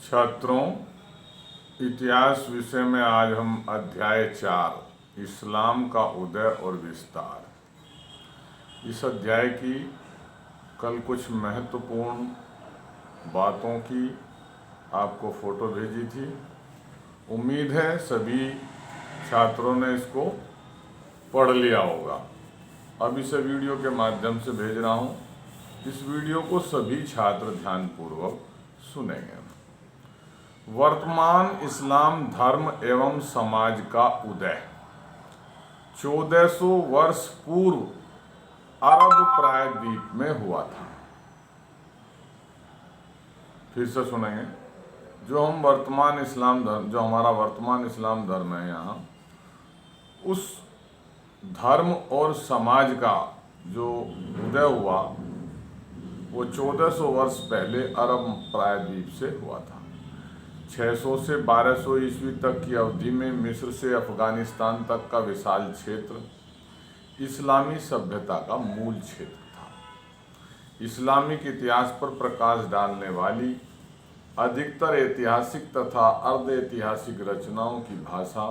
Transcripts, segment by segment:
छात्रों, इतिहास विषय में आज हम अध्याय 4 इस्लाम का उदय और विस्तार, इस अध्याय की कल कुछ महत्वपूर्ण बातों की आपको फ़ोटो भेजी थी। उम्मीद है सभी छात्रों ने इसको पढ़ लिया होगा। अब इसे वीडियो के माध्यम से भेज रहा हूँ। इस वीडियो को सभी छात्र ध्यानपूर्वक सुनेंगे। वर्तमान इस्लाम धर्म एवं समाज का उदय 1400 वर्ष पूर्व अरब प्रायद्वीप में हुआ था। फिर से सुनेंगे। जो हमारा वर्तमान इस्लाम धर्म है, यहाँ उस धर्म और समाज का जो उदय हुआ वो 1400 वर्ष पहले अरब प्रायद्वीप से हुआ था। 600 से 1200 ईस्वी तक की अवधि में मिस्र से अफगानिस्तान तक का विशाल क्षेत्र इस्लामी सभ्यता का मूल क्षेत्र था। इस्लामिक इतिहास पर प्रकाश डालने वाली अधिकतर ऐतिहासिक तथा अर्ध ऐतिहासिक रचनाओं की भाषा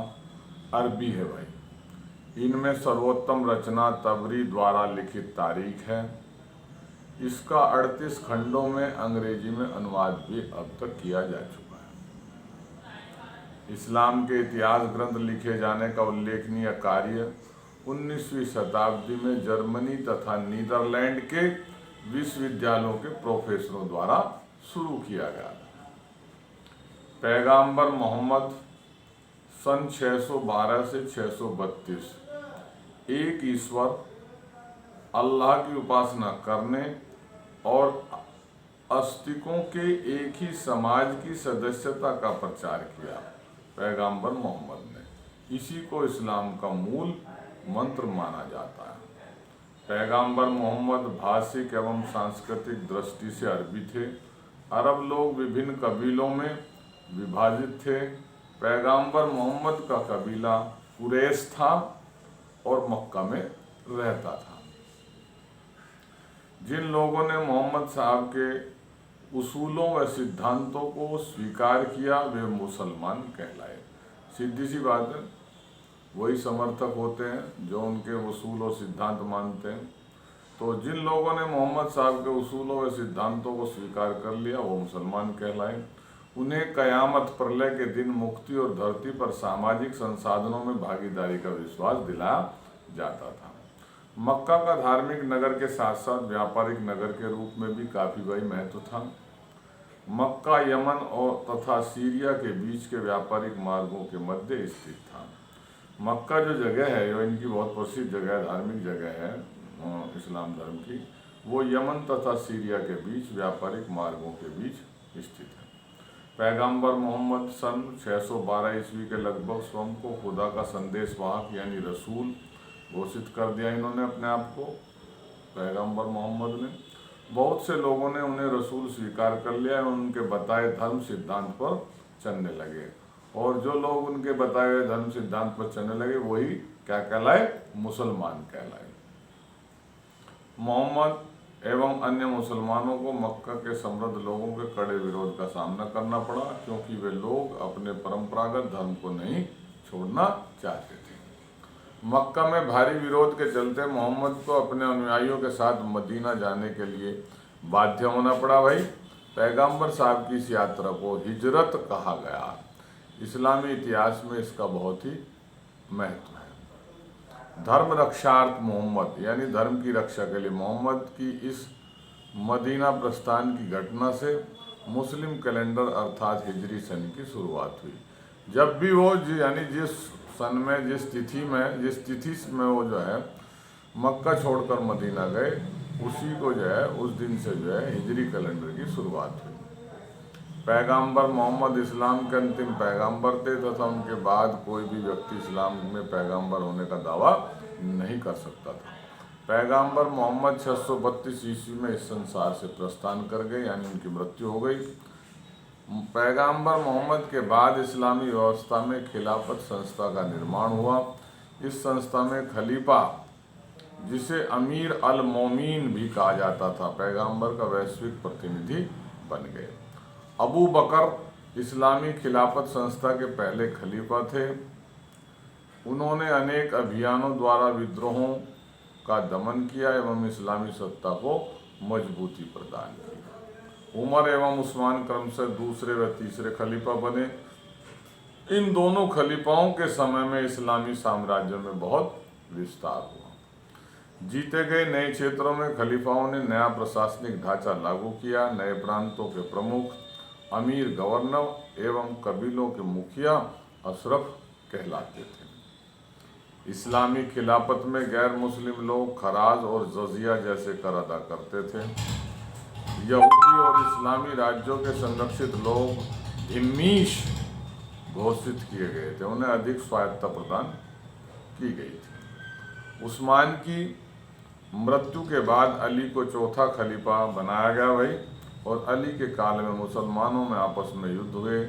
अरबी है भाई। इनमें सर्वोत्तम रचना तबरी द्वारा लिखित तारीख है। इसका 38 खंडों में अंग्रेजी में अनुवाद भी अब तक किया जा चुका है। इस्लाम के इतिहास ग्रंथ लिखे जाने का उल्लेखनीय कार्य 19वीं शताब्दी में जर्मनी तथा नीदरलैंड के विश्वविद्यालयों के प्रोफेसरों द्वारा शुरू किया गया। पैगंबर मोहम्मद सन 612 से 632 एक ईश्वर अल्लाह की उपासना करने और आस्तिकों के एक ही समाज की सदस्यता का प्रचार किया। पैगंबर मोहम्मद ने इसी को इस्लाम का मूल मंत्र माना जाता है। पैगंबर मोहम्मद भाषिक एवं सांस्कृतिक दृष्टि से अरबी थे। अरब लोग विभिन्न कबीलों में विभाजित थे। पैगंबर मोहम्मद का कबीला कुरैश था और मक्का में रहता था। जिन लोगों ने मोहम्मद साहब के उसूलों व सिद्धांतों को स्वीकार किया वे मुसलमान कहलाए। सीधी सी बात है, वही समर्थक होते हैं जो उनके उसूल और सिद्धांत मानते हैं। तो जिन लोगों ने मोहम्मद साहब के उसूलों व सिद्धांतों को स्वीकार कर लिया वो मुसलमान कहलाए। उन्हें कयामत प्रलय के दिन मुक्ति और धरती पर सामाजिक संसाधनों में भागीदारी का विश्वास दिलाया जाता था। मक्का का धार्मिक नगर के साथ साथ व्यापारिक नगर के रूप में भी काफ़ी बड़ी महत्व था। मक्का यमन और तथा सीरिया के बीच के व्यापारिक मार्गों के मध्य स्थित था। मक्का जो जगह है, जो इनकी बहुत प्रसिद्ध जगह है, धार्मिक जगह है इस्लाम धर्म की, वो यमन तथा सीरिया के बीच व्यापारिक मार्गों के बीच स्थित है। पैगंबर मोहम्मद सन 612 ईस्वी के लगभग स्वयं को खुदा का संदेशवाहक यानी रसूल घोषित कर दिया इन्होंने अपने आप को। पैगंबर मोहम्मद ने बहुत से लोगों ने उन्हें रसूल स्वीकार कर लिया और उनके बताए धर्म सिद्धांत पर चलने लगे। और जो लोग उनके बताए हुए धर्म सिद्धांत पर चलने लगे वही क्या कहलाए? मुसलमान कहलाए। मोहम्मद एवं अन्य मुसलमानों को मक्का के समृद्ध लोगों के कड़े विरोध का सामना करना पड़ा, क्योंकि वे लोग अपने परंपरागत धर्म को नहीं छोड़ना चाहते थे। मक्का में भारी विरोध के चलते मोहम्मद को अपने अनुयायियों के साथ मदीना जाने के लिए बाध्य होना पड़ा भाई। पैगंबर साहब की इस यात्रा को हिजरत कहा गया। इस्लामी इतिहास में इसका बहुत ही महत्व है। धर्म रक्षार्थ मोहम्मद यानी धर्म की रक्षा के लिए मोहम्मद की इस मदीना प्रस्थान की घटना से मुस्लिम कैलेंडर अर्थात हिजरी सन की शुरुआत हुई। जब भी वो यानी जिस सन में जिस तिथि में वो जो है मक्का छोड़कर मदीना गए, उसी को जो है उस दिन से जो है हिजरी कैलेंडर की शुरुआत हुई। पैगंबर मोहम्मद इस्लाम के अंतिम पैगंबर थे तथा उनके बाद कोई भी व्यक्ति इस्लाम में पैगंबर होने का दावा नहीं कर सकता था। पैगंबर मोहम्मद 632 ईस्वी में इस संसार से प्रस्थान कर गए, यानी उनकी मृत्यु हो गई। पैगंबर मोहम्मद के बाद इस्लामी व्यवस्था में खिलाफत संस्था का निर्माण हुआ। इस संस्था में खलीफा, जिसे अमीर अल मोमीन भी कहा जाता था, पैगंबर का वैश्विक प्रतिनिधि बन गए। अबू बकर इस्लामी खिलाफत संस्था के पहले खलीफा थे। उन्होंने अनेक अभियानों द्वारा विद्रोहों का दमन किया एवं इस्लामी सत्ता को मजबूती प्रदान की। उमर एवं उस्मान क्रमशः दूसरे व तीसरे खलीफा बने। इन दोनों खलीफाओं के समय में इस्लामी साम्राज्य में बहुत विस्तार हुआ। जीते गए नए क्षेत्रों में खलीफाओं ने नया प्रशासनिक ढांचा लागू किया। नए प्रांतों के प्रमुख, अमीर, गवर्नर एवं कबीलों के मुखिया अशरफ कहलाते थे। इस्लामी खिलाफत में गैर मुस्लिम लोग खराज और जजिया जैसे कर अदा करते थे। यहूदी और इस्लामी राज्यों के संरक्षित लोग धिम्मीश घोषित किए गए थे, उन्हें अधिक स्वायत्तता प्रदान की गई थी। उस्मान की मृत्यु के बाद अली को चौथा खलीफा बनाया गया भाई, और अली के काल में मुसलमानों में आपस में युद्ध हुए।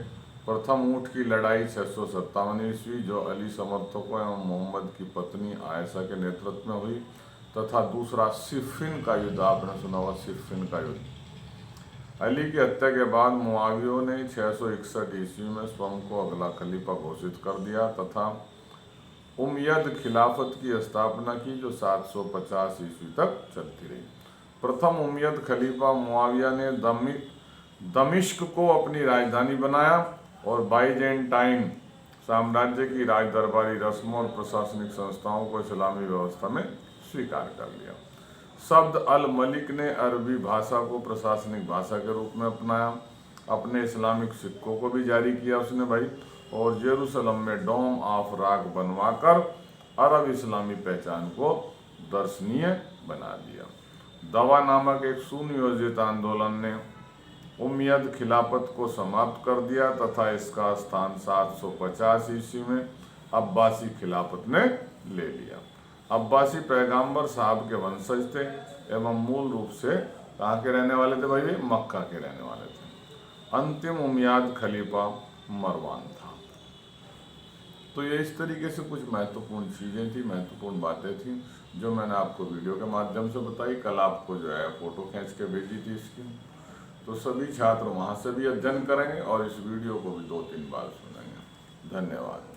प्रथम ऊँट की लड़ाई 657 ईस्वी जो अली समर्थकों एवं मोहम्मद की पत्नी आयशा के नेतृत्व में हुई, तथा दूसरा सिफ़िन का युद्ध, आपने सुना हुआ सिफ़िन का युद्ध। अली की हत्या के बाद मुआविया ने 661 ईस्वी में स्वयं को अगला खलीफा घोषित कर दिया तथा उमय्यद खिलाफत की स्थापना की जो 750 ईस्वी तक चलती रही। प्रथम उमय्यद खलीफा मुआविया ने दमिश्क को अपनी राजधानी बनाया और बाइजेंटाइन साम्राज्य की राज दरबारी रस्मों और प्रशासनिक संस्थाओं को इस्लामी व्यवस्था में स्वीकार कर लिया। शब्द अल मलिक ने अरबी भाषा को प्रशासनिक भाषा के रूप में अपनाया। अपने इस्लामिक सिक्कों को भी जारी किया उसने भाई, और जेरूसलम में डोम ऑफ रॉक बनवाकर अरब इस्लामी पहचान को दर्शनीय बना दिया। दवा नामक एक सुनियोजित आंदोलन ने उमय्यद खिलाफत को समाप्त कर दिया तथा इसका स्थान 750 ईस्वी में अब्बासी खिलाफत ने ले लिया। अब्बासी पैगंबर साहब के वंशज थे एवं मूल रूप से कहाँ के रहने वाले थे भाई? मक्का के रहने वाले थे। अंतिम उमय्यद खलीफा मरवान था। तो ये इस तरीके से कुछ महत्वपूर्ण चीज़ें थी, महत्वपूर्ण बातें थी जो मैंने आपको वीडियो के माध्यम से बताई। कल आपको जो है फ़ोटो खींच के भेजी थी इसकी, तो सभी छात्र वहाँ से भी अध्ययन करेंगे और इस वीडियो को भी 2-3 बार सुनेंगे। धन्यवाद।